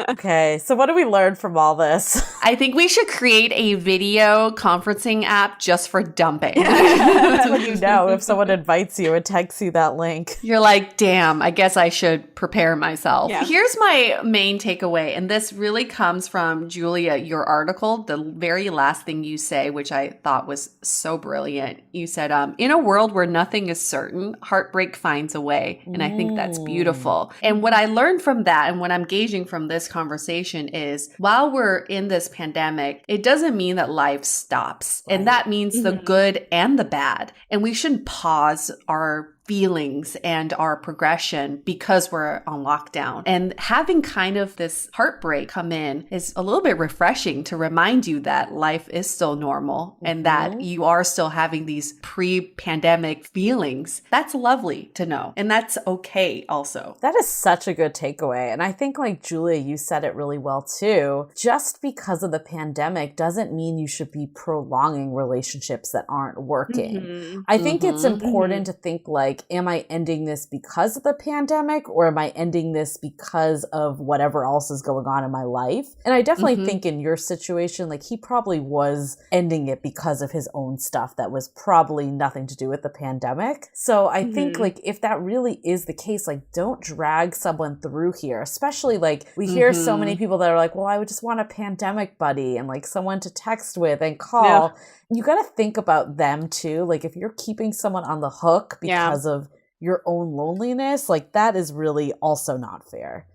Okay, so what do we learn from all this? I think we should create a video conferencing app just for dumping. That's when you know if someone invites you and texts you that link. You're like, damn, I guess I should prepare myself. Yeah. Here's my main takeaway, and this really comes from Julia, your article, the very last thing you say, which I thought was so brilliant. You said, in a world where nothing is certain, heartbreak finds a way. And I think that's beautiful. And what I learned from that and what I'm gauging from this conversation is while we're in this pandemic, it doesn't mean that life stops. And that means the good and the bad. And we shouldn't pause our feelings and our progression because we're on lockdown. And having kind of this heartbreak come in is a little bit refreshing to remind you that life is still normal and that you are still having these pre-pandemic feelings. That's lovely to know. And that's okay also. That is such a good takeaway. And I think like Julia, you said it really well too. Just because of the pandemic doesn't mean you should be prolonging relationships that aren't working. I think it's important to think like, am I ending this because of the pandemic or am I ending this because of whatever else is going on in my life? And I definitely think in your situation, like he probably was ending it because of his own stuff that was probably nothing to do with the pandemic. So I think like if that really is the case, like don't drag someone through here, especially like we hear so many people that are like, well, I would just want a pandemic buddy and like someone to text with and call. Yeah. You got to think about them too. Like if you're keeping someone on the hook because of your own loneliness, like that is really also not fair.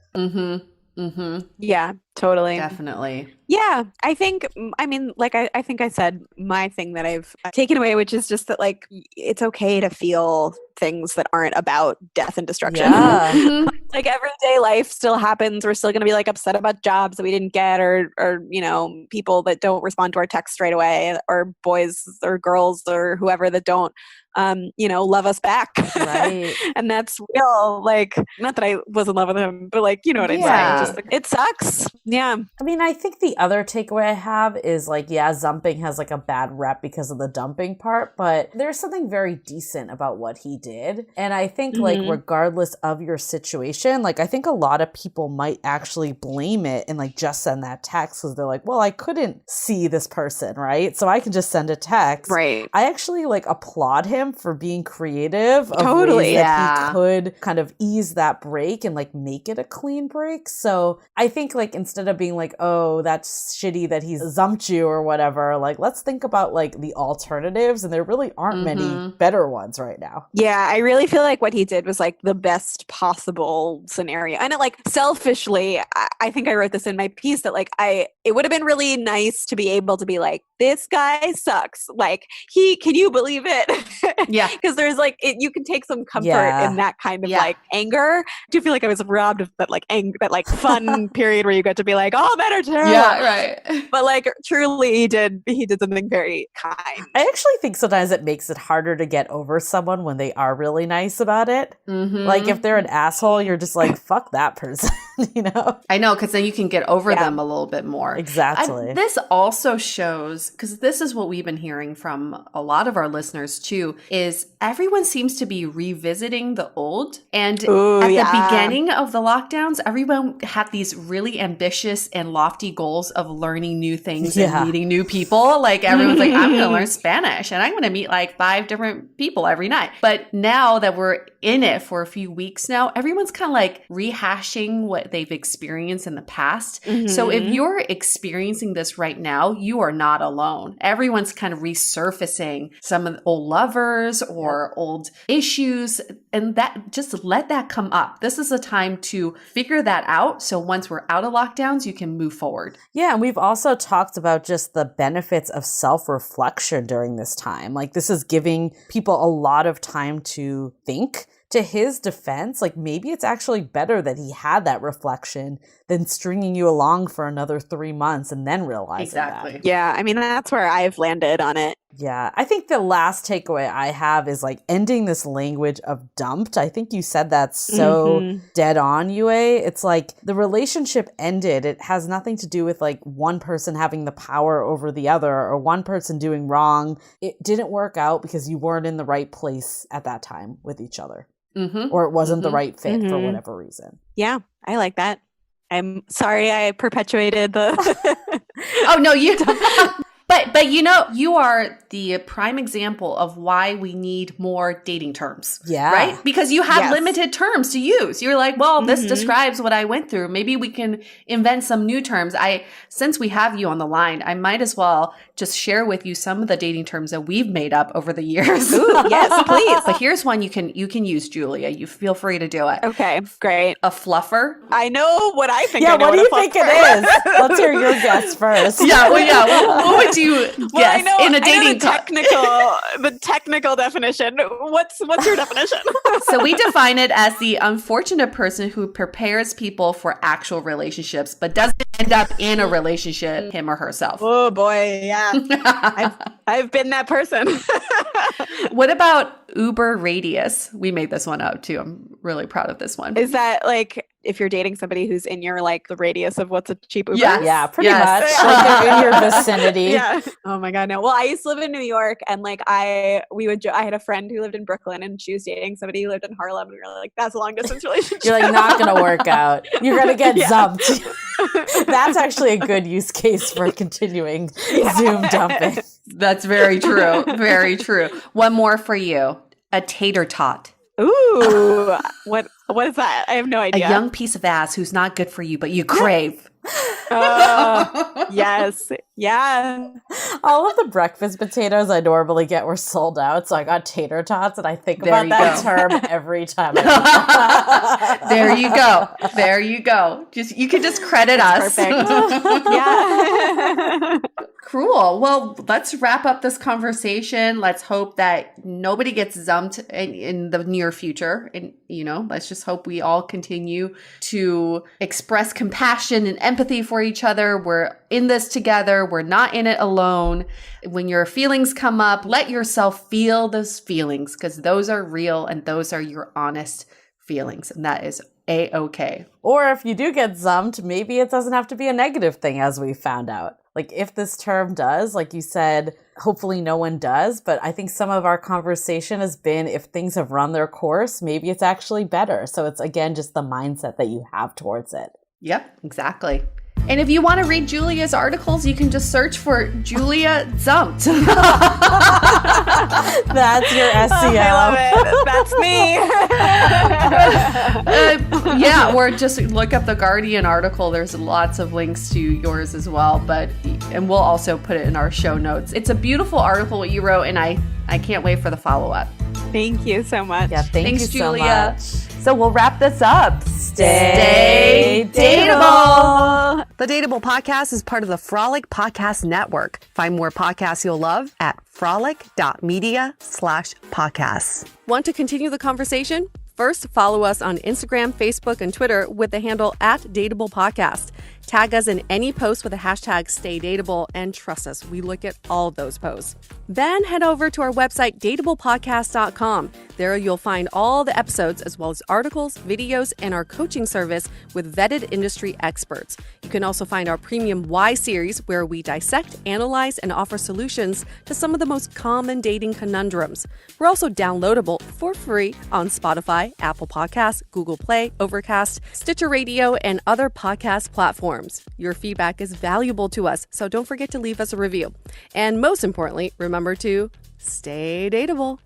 Yeah. Totally. Definitely. Yeah, I think, I mean, like, I think I said my thing that I've taken away, which is just that, like, it's okay to feel things that aren't about death and destruction. Yeah. Mhm. Like, everyday life still happens. We're still going to be, like, upset about jobs that we didn't get, or, you know, people that don't respond to our text right away, or boys or girls or whoever that don't, you know, love us back. Right. And that's real. Like, not that I was in love with him, but, like, you know what I'm Yeah. saying? Just, like, it sucks. Yeah. I mean, I think the other takeaway I have is like, yeah, Zumping has like a bad rep because of the dumping part, but there's something very decent about what he did. And I think like regardless of your situation, like I think a lot of people might actually blame it and like just send that text because they're like, well, I couldn't see this person, right? So I can just send a text. Right. I actually like applaud him for being creative of Totally. ways that Yeah. he could kind of ease that break and like make it a clean break. So I think like instead of being like, oh, that's shitty that he's zumped you or whatever, like let's think about like the alternatives, and there really aren't many better ones right now. Yeah, I really feel like what he did was like the best possible scenario. And it, like, selfishly, I think I wrote this in my piece that like it would have been really nice to be able to be like, this guy sucks. Like, can you believe it? Yeah. Because there's like, you can take some comfort Yeah. in that kind of Yeah. like anger. I do feel like I was robbed of that like that like fun period where you get to be like, oh, men are terrible. Yeah, right. But like, truly, he did something very kind. I actually think sometimes it makes it harder to get over someone when they are really nice about it. Mhm. Like if they're an asshole, you're just like, fuck that person, you know? I know, because then you can get over Yeah. them a little bit more. Exactly. This also shows, because this is what we've been hearing from a lot of our listeners too, is everyone seems to be revisiting the old. And Ooh, at yeah. the beginning of the lockdowns, everyone had these really ambitious and lofty goals of learning new things Yeah. and meeting new people. Like everyone's like, I'm going to learn Spanish and I'm going to meet like 5 different people every night. But now that we're in it for a few weeks now, everyone's kind of like rehashing what they've experienced in the past. So if you're experiencing this right now, you are not alone. Everyone's kind of resurfacing some of the old lovers or old issues, and that just let that come up. This is a time to figure that out. So once we're out of lockdowns, you can move forward. Yeah, and we've also talked about just the benefits of self-reflection during this time. Like this is giving people a lot of time to think. To his defense, like maybe it's actually better that he had that reflection than stringing you along for another 3 months and then realizing that. Yeah, I mean, that's where I've landed on it. Yeah, I think the last takeaway I have is like ending this language of dumped. I think you said that so dead on, Yue. It's like the relationship ended. It has nothing to do with like one person having the power over the other or one person doing wrong. It didn't work out because you weren't in the right place at that time with each other. Or it wasn't the right fit for whatever reason. Yeah, I like that. I'm sorry I perpetuated the... Oh, no, you But you know, you are the prime example of why we need more dating terms. Yeah. Right? Because you have Yes. limited terms to use. You're like, well, this describes what I went through. Maybe we can invent some new terms. Since we have you on the line, I might as well just share with you some of the dating terms that we've made up over the years. Ooh, yes, please. But here's one you can use, Julia. You feel free to do it. Okay, great. A fluffer. I know what I think. Yeah, I know what do a you think it fluffer is? Let's hear your guess first. Yeah, well, yeah. What would you guess Well, I know, in a I know dating the technical definition. What's your definition? So we define it as the unfortunate person who prepares people for actual relationships, but doesn't end up in a relationship, him or herself. Oh boy, yeah. I've been that person. What about Uber radius? We made this one up too. I'm really proud of this one. Is that like if you're dating somebody who's in your like the radius of what's a cheap Uber? Yes. Yeah, pretty Yes. much. Like they're in your vicinity. Yeah. Oh my god, no. Well, I used to live in New York, and like I had a friend who lived in Brooklyn, and she was dating somebody who lived in Harlem, and we were like, that's a long distance relationship. You're like, not going to work out. You're going to get Yeah. zumped. That's actually a good use case for continuing Zoom dumping. That's very true. Very true. One more for you. A tater tot. Ooh, what is that? I have no idea. A young piece of ass who's not good for you, but you crave. Yes. Yeah. All of the breakfast potatoes I normally get were sold out, so I got tater tots, and I think There about you that go. term every time. I There you go. There you go. You can just credit us. Perfect. Yeah. Cool. Well, let's wrap up this conversation. Let's hope that nobody gets zumped in the near future. And, let's just hope we all continue to express compassion and empathy for each other. We're in this together. We're not in it alone. When your feelings come up, let yourself feel those feelings because those are real and those are your honest feelings. And that is A-okay. Or if you do get zumped, maybe it doesn't have to be a negative thing, as we found out. Like if this term does, like you said, hopefully no one does. But I think some of our conversation has been if things have run their course, maybe it's actually better. So it's, again, just the mindset that you have towards it. Yep, exactly. And if you want to read Julia's articles, you can just search for Julia Zumped. That's your SEO. I love it. That's me. Yeah, or just look up the Guardian article. There's lots of links to yours as well, and we'll also put it in our show notes. It's a beautiful article what you wrote, and I can't wait for the follow-up. Thank you so much. Yeah, thanks you Julia. so much. So we'll wrap this up. Stay dateable. The Dateable Podcast is part of the Frolic Podcast Network. Find more podcasts you'll love at frolic.media/podcasts. Want to continue the conversation? First, follow us on Instagram, Facebook, and Twitter with the handle @DateablePodcast. Tag us in any post with the hashtag StayDateable, and trust us, we look at all of those posts. Then head over to our website, dateablepodcast.com. There you'll find all the episodes as well as articles, videos, and our coaching service with vetted industry experts. You can also find our premium Why series where we dissect, analyze, and offer solutions to some of the most common dating conundrums. We're also downloadable for free on Spotify, Apple Podcasts, Google Play, Overcast, Stitcher Radio, and other podcast platforms. Your feedback is valuable to us, so don't forget to leave us a review. And most importantly, remember to stay dateable.